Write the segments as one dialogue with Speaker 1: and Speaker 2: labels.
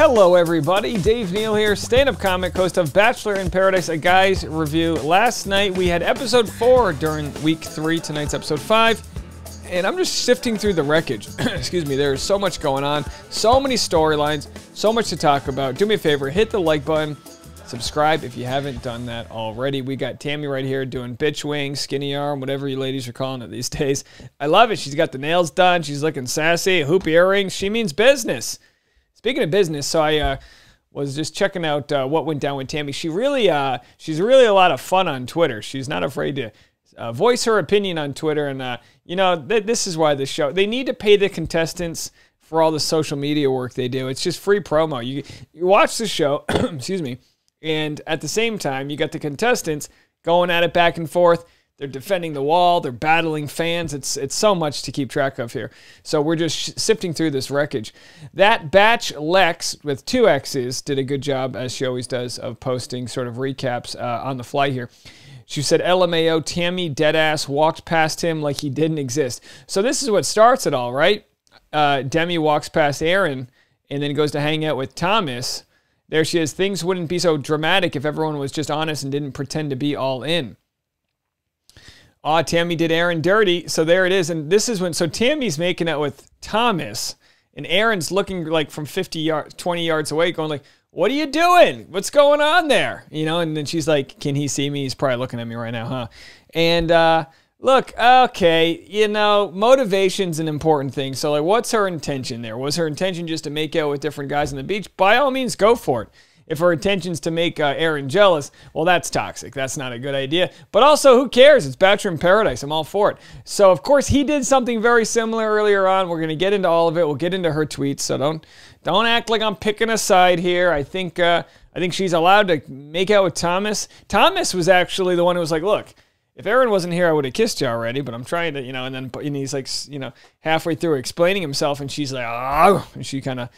Speaker 1: Hello everybody, Dave Neal here, stand-up comic, host of Bachelor in Paradise, a guy's review. Last night we had episode 4 during week 3, tonight's episode 5, and I'm just sifting through the wreckage. Excuse me, there's so much going on, so many storylines, so much to talk about. Do me a favor, hit the like button, subscribe if you haven't done that already. We got Tammy right here doing bitch wing, skinny arm, whatever you ladies are calling it these days. I love it, she's got the nails done, she's looking sassy, hoop earrings, she means business. Speaking of business, so I was just checking out what went down with Tammy. She's really a lot of fun on Twitter. She's not afraid to voice her opinion on Twitter. And, you know, this is why this show, they need to pay the contestants for all the social media work they do. It's just free promo. You watch the show, excuse me, and at the same time, you got the contestants going at it back and forth. They're defending the wall. They're battling fans. It's so much to keep track of here. So we're just sifting through this wreckage. That Batch Lex with 2 X's did a good job, as she always does, of posting sort of recaps on the fly here. She said, LMAO, Tammy deadass walked past him like he didn't exist. So this is what starts it all, right? Demi walks past Aaron and then goes to hang out with Thomas. There she is. Things wouldn't be so dramatic if everyone was just honest and didn't pretend to be all in. Tammy did Aaron dirty, so there it is. And this is when, so Tammy's making out with Thomas, and Aaron's looking like from 20 yards away, going like, what are you doing? What's going on there? You know, and then she's like, can he see me? He's probably looking at me right now, huh? And look, okay, you know, motivation's an important thing. So like, what's her intention there? Was her intention just to make out with different guys on the beach? By all means, go for it. If her intention's to make Aaron jealous, well, that's toxic. That's not a good idea. But also, who cares? It's Bachelor in Paradise. I'm all for it. So, of course, he did something very similar earlier on. We're going to get into all of it. We'll get into her tweets. So don't act like I'm picking a side here. I think she's allowed to make out with Thomas. Thomas was actually the one who was like, look, if Aaron wasn't here, I would have kissed you already. But I'm trying to, you know, and then he's like, you know, halfway through explaining himself, and she's like, oh, and she kind of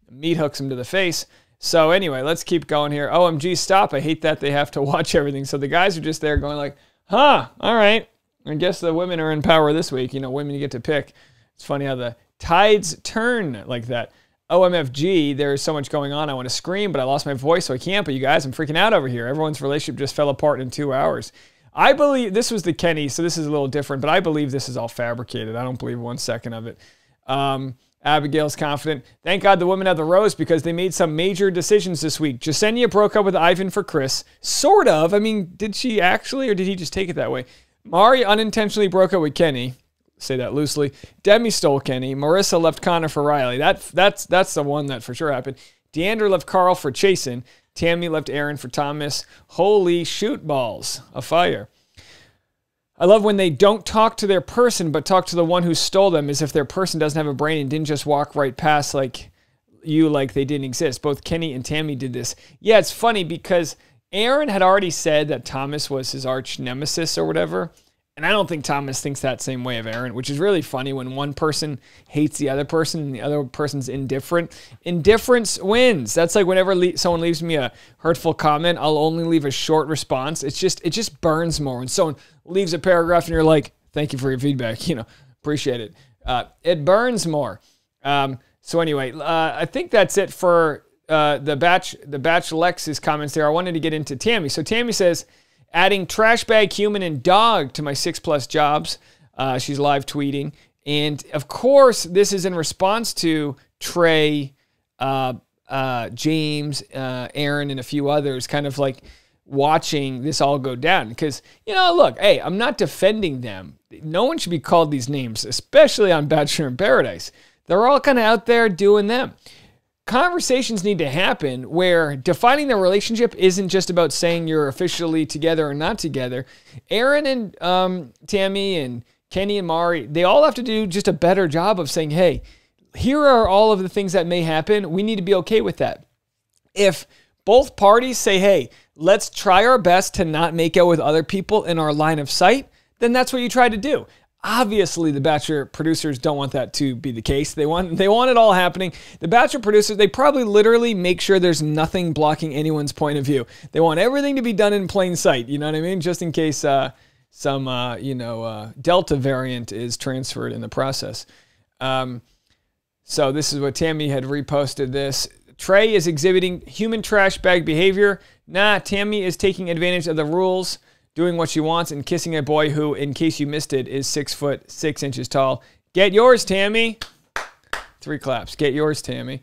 Speaker 1: meat hooks him to the face. So anyway, let's keep going here. OMG, stop. I hate that they have to watch everything. So the guys are just there going like, huh, all right. I guess the women are in power this week. You know, women you get to pick. It's funny how the tides turn like that. OMFG, there's so much going on. I want to scream, but I lost my voice, so I can't. But you guys, I'm freaking out over here. Everyone's relationship just fell apart in 2 hours. I believe, this was the Kenny, so this is a little different, but I believe this is all fabricated. I don't believe 1 second of it. Abigail's confident. Thank God the women have the rose because they made some major decisions this week. Jasenia broke up with Ivan for Chris. Sort of. I mean, did she actually, or did he just take it that way? Mari unintentionally broke up with Kenny. Say that loosely. Demi stole Kenny. Marissa left Connor for Riley. That's the one that for sure happened. Deandra left Carl for Chasen. Tammy left Aaron for Thomas. Holy shoot balls of fire. I love when they don't talk to their person, but talk to the one who stole them as if their person doesn't have a brain and didn't just walk right past like they didn't exist. Both Kenny and Tammy did this. Yeah, it's funny because Aaron had already said that Thomas was his arch nemesis or whatever. And I don't think Thomas thinks that same way of Aaron, which is really funny when one person hates the other person and the other person's indifferent. Indifference wins. That's like whenever someone leaves me a hurtful comment, I'll only leave a short response. It just burns more when someone leaves a paragraph and you're like, thank you for your feedback, you know, appreciate it. It burns more. So anyway, I think that's it for the Batch Lex's comments there. I wanted to get into Tammy. So Tammy says, adding trash bag, human, and dog to my 6+ jobs. She's live tweeting. And of course, this is in response to Trey, James, Aaron, and a few others kind of like watching this all go down. Because, you know, look, hey, I'm not defending them. No one should be called these names, especially on Bachelor in Paradise. They're all kind of out there doing them. Conversations need to happen where defining the relationship isn't just about saying you're officially together or not together. Aaron and Tammy and Kenny and Mari, they all have to do just a better job of saying, hey, here are all of the things that may happen. We need to be okay with that. If both parties say, hey, let's try our best to not make out with other people in our line of sight, then that's what you try to do. Obviously, the Bachelor producers don't want that to be the case. They want it all happening. The Bachelor producers, they probably literally make sure there's nothing blocking anyone's point of view. They want everything to be done in plain sight, you know what I mean? Just in case some Delta variant is transferred in the process. So this is what Tammy had reposted this. Trey is exhibiting human trash bag behavior. Nah, Tammy is taking advantage of the rules, doing what she wants, and kissing a boy who, in case you missed it, is 6'6" tall. Get yours, Tammy. 3 claps. Get yours, Tammy.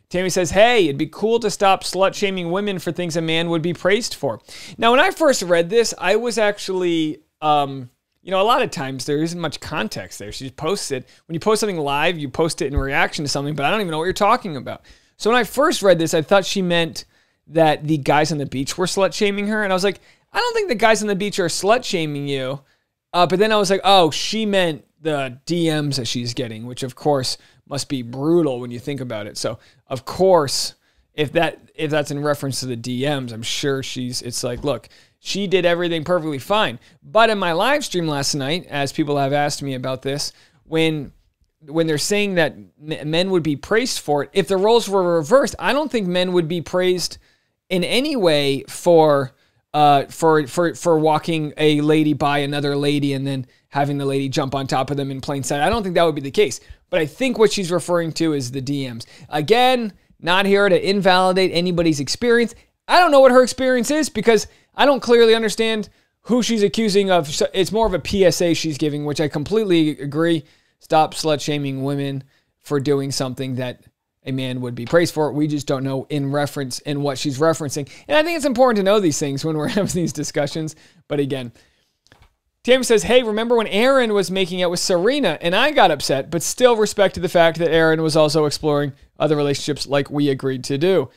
Speaker 1: Tammy says, hey, it'd be cool to stop slut-shaming women for things a man would be praised for. Now, when I first read this, I was actually, you know, a lot of times there isn't much context there. She just posts it. When you post something live, you post it in reaction to something, but I don't even know what you're talking about. So when I first read this, I thought she meant that the guys on the beach were slut-shaming her. And I was like, I don't think the guys on the beach are slut-shaming you. But then I was like, oh, she meant the DMs that she's getting, which of course must be brutal when you think about it. So of course, if that's in reference to the DMs, I'm sure it's like, look, she did everything perfectly fine. But in my live stream last night, as people have asked me about this, when they're saying that men would be praised for it, if the roles were reversed, I don't think men would be praised in any way for walking a lady by another lady and then having the lady jump on top of them in plain sight. I don't think that would be the case. But I think what she's referring to is the DMs. Again, not here to invalidate anybody's experience. I don't know what her experience is because I don't clearly understand who she's accusing of. It's more of a PSA she's giving, which I completely agree. Stop slut-shaming women for doing something that a man would be praised for. We just don't know in what she's referencing. And I think it's important to know these things when we're having these discussions. But again, Tammy says, hey, remember when Aaron was making out with Serena and I got upset, but still respected the fact that Aaron was also exploring other relationships like we agreed to do.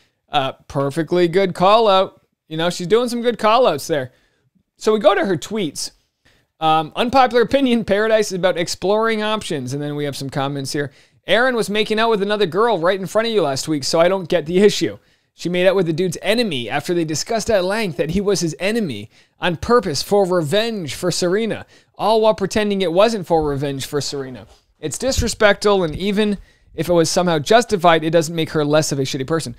Speaker 1: Perfectly good call out. You know, she's doing some good call outs there. So we go to her tweets. Unpopular opinion, Paradise is about exploring options. And then we have some comments here. Aaron was making out with another girl right in front of you last week, so I don't get the issue. She made out with the dude's enemy after they discussed at length that he was his enemy on purpose for revenge for Serena, all while pretending it wasn't for revenge for Serena. It's disrespectful, and even if it was somehow justified, it doesn't make her less of a shitty person.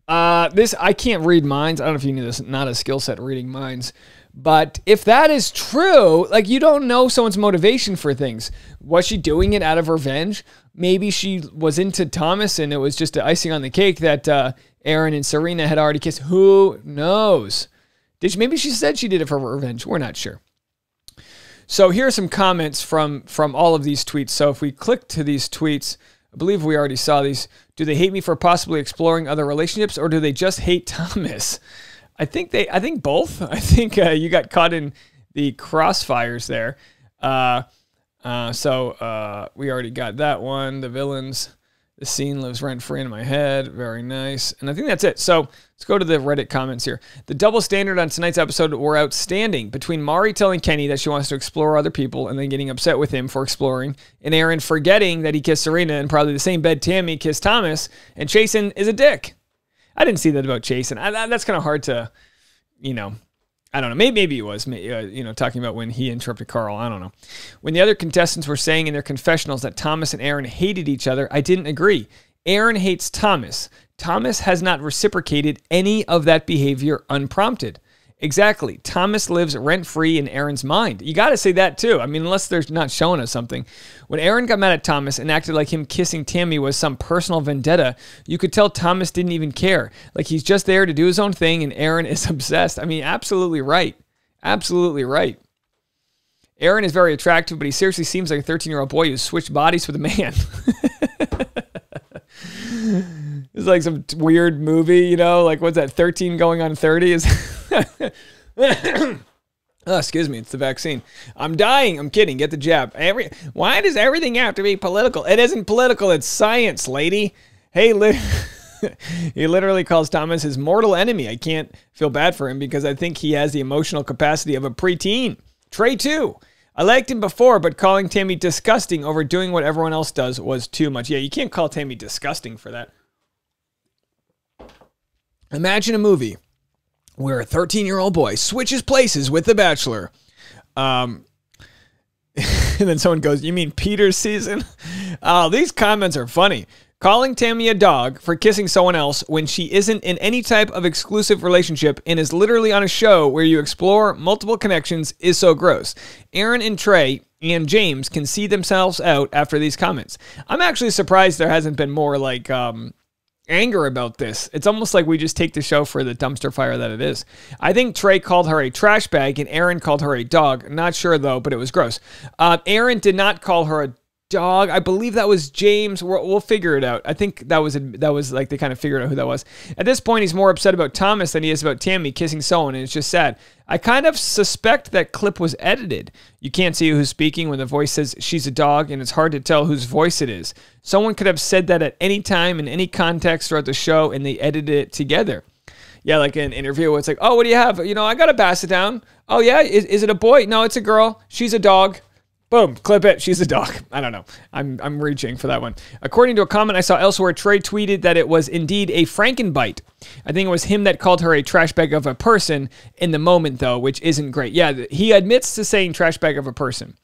Speaker 1: I can't read minds. I don't know if you knew this, not a skill set reading minds. But if that is true, like you don't know someone's motivation for things. Was she doing it out of revenge? Maybe she was into Thomas and it was just the icing on the cake that Aaron and Serena had already kissed. Who knows? Maybe she said she did it for revenge. We're not sure. So here are some comments from all of these tweets. So if we click to these tweets, I believe we already saw these. Do they hate me for possibly exploring other relationships, or do they just hate Thomas? I think both. I think you got caught in the crossfires there. So we already got that one. The villains. The scene lives rent-free in my head. Very nice. And I think that's it. So let's go to the Reddit comments here. The double standard on tonight's episode were outstanding. Between Mari telling Kenny that she wants to explore other people and then getting upset with him for exploring, and Aaron forgetting that he kissed Serena in probably the same bed Tammy kissed Thomas, and Chasen is a dick. I didn't see that about Chasen. That's kind of hard to, I don't know. Maybe it was, talking about when he interrupted Carl. I don't know. When the other contestants were saying in their confessionals that Thomas and Aaron hated each other, I didn't agree. Aaron hates Thomas. Thomas has not reciprocated any of that behavior unprompted. Exactly. Thomas lives rent-free in Aaron's mind. You got to say that too. I mean, unless they're not showing us something. When Aaron got mad at Thomas and acted like him kissing Tammy was some personal vendetta, you could tell Thomas didn't even care. Like he's just there to do his own thing and Aaron is obsessed. I mean, absolutely right. Absolutely right. Aaron is very attractive, but he seriously seems like a 13-year-old boy who's switched bodies with a man. It's like some weird movie, like what's that, 13 going on 30? Oh, excuse me, it's the vaccine. I'm dying. I'm kidding. Get the jab. Why does everything have to be political? It isn't political. It's science, lady. Hey, he literally calls Thomas his mortal enemy. I can't feel bad for him because I think he has the emotional capacity of a preteen. Trey, too. I liked him before, but calling Tammy disgusting over doing what everyone else does was too much. Yeah, you can't call Tammy disgusting for that. Imagine a movie where a 13-year-old boy switches places with the Bachelor. And then someone goes, you mean Peter's season? Oh, these comments are funny. Calling Tammy a dog for kissing someone else when she isn't in any type of exclusive relationship and is literally on a show where you explore multiple connections is so gross. Aaron and Trey and James can see themselves out after these comments. I'm actually surprised there hasn't been more like anger about this. It's almost like we just take the show for the dumpster fire that it is. I think Trey called her a trash bag and Aaron called her a dog. Not sure though, but it was gross. Aaron did not call her a dog. I believe that was James. We'll figure it out. I think that was like they kind of figured out who that was. At this point, he's more upset about Thomas than he is about Tammy kissing someone, and it's just sad. I kind of suspect that clip was edited. You can't see who's speaking when the voice says she's a dog, and it's hard to tell whose voice it is. Someone could have said that at any time in any context throughout the show, and they edited it together. Yeah, like an interview where it's like, oh, what do you have? You know, I got to pass it down. Oh, yeah? Is it a boy? No, it's a girl. She's a dog. Boom, clip it. She's a dog. I don't know. I'm reaching for that one. According to a comment I saw elsewhere, Trey tweeted that it was indeed a Frankenbite. I think it was him that called her a trash bag of a person in the moment, though, which isn't great. Yeah, he admits to saying trash bag of a person.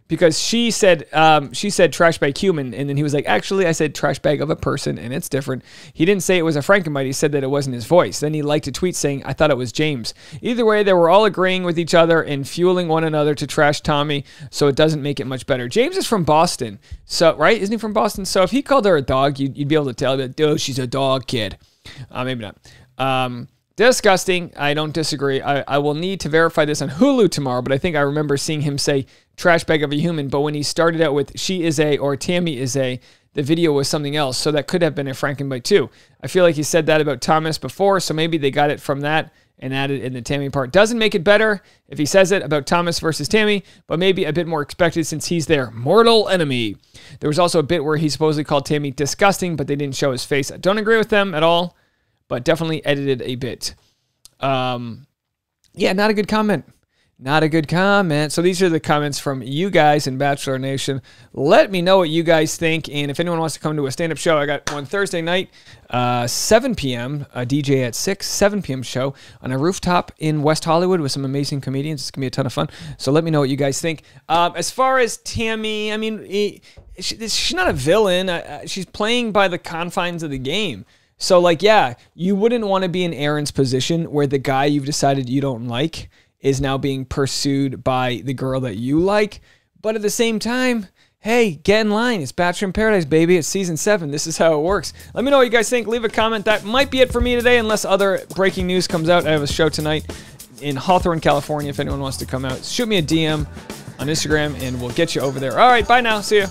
Speaker 1: Because she said trash bag human, and then he was like, actually, I said trash bag of a person, and it's different. He didn't say it was a Frankenbite. He said that it wasn't his voice. Then he liked a tweet saying, I thought it was James. Either way, they were all agreeing with each other and fueling one another to trash Tommy, so it doesn't make it much better. James is from Boston, so right? Isn't he from Boston? So if he called her a dog, you'd be able to tell that, oh, she's a dog, kid. Maybe not. Disgusting. I don't disagree. I will need to verify this on Hulu tomorrow, but I think I remember seeing him say trash bag of a human, but when he started out with she is a or Tammy is a, the video was something else, so that could have been a Frankenbite too. I feel like he said that about Thomas before, so maybe they got it from that and added in the Tammy part. Doesn't make it better if he says it about Thomas versus Tammy, but maybe a bit more expected since he's their mortal enemy. There was also a bit where he supposedly called Tammy disgusting, but they didn't show his face. I don't agree with them at all, but definitely edited a bit. Yeah, not a good comment. Not a good comment. So these are the comments from you guys in Bachelor Nation. Let me know what you guys think. And if anyone wants to come to a stand-up show, I got one Thursday night, 7 p.m., a DJ at 6, 7 p.m. show on a rooftop in West Hollywood with some amazing comedians. It's going to be a ton of fun. So let me know what you guys think. As far as Tammy, I mean, she's not a villain. She's playing by the confines of the game. So, like, yeah, you wouldn't want to be in Aaron's position where the guy you've decided you don't like is now being pursued by the girl that you like. But at the same time, hey, get in line. It's Bachelor in Paradise, baby. It's season 7. This is how it works. Let me know what you guys think. Leave a comment. That might be it for me today, unless other breaking news comes out. I have a show tonight in Hawthorne, California. If anyone wants to come out, shoot me a DM on Instagram, and we'll get you over there. All right, bye now. See ya.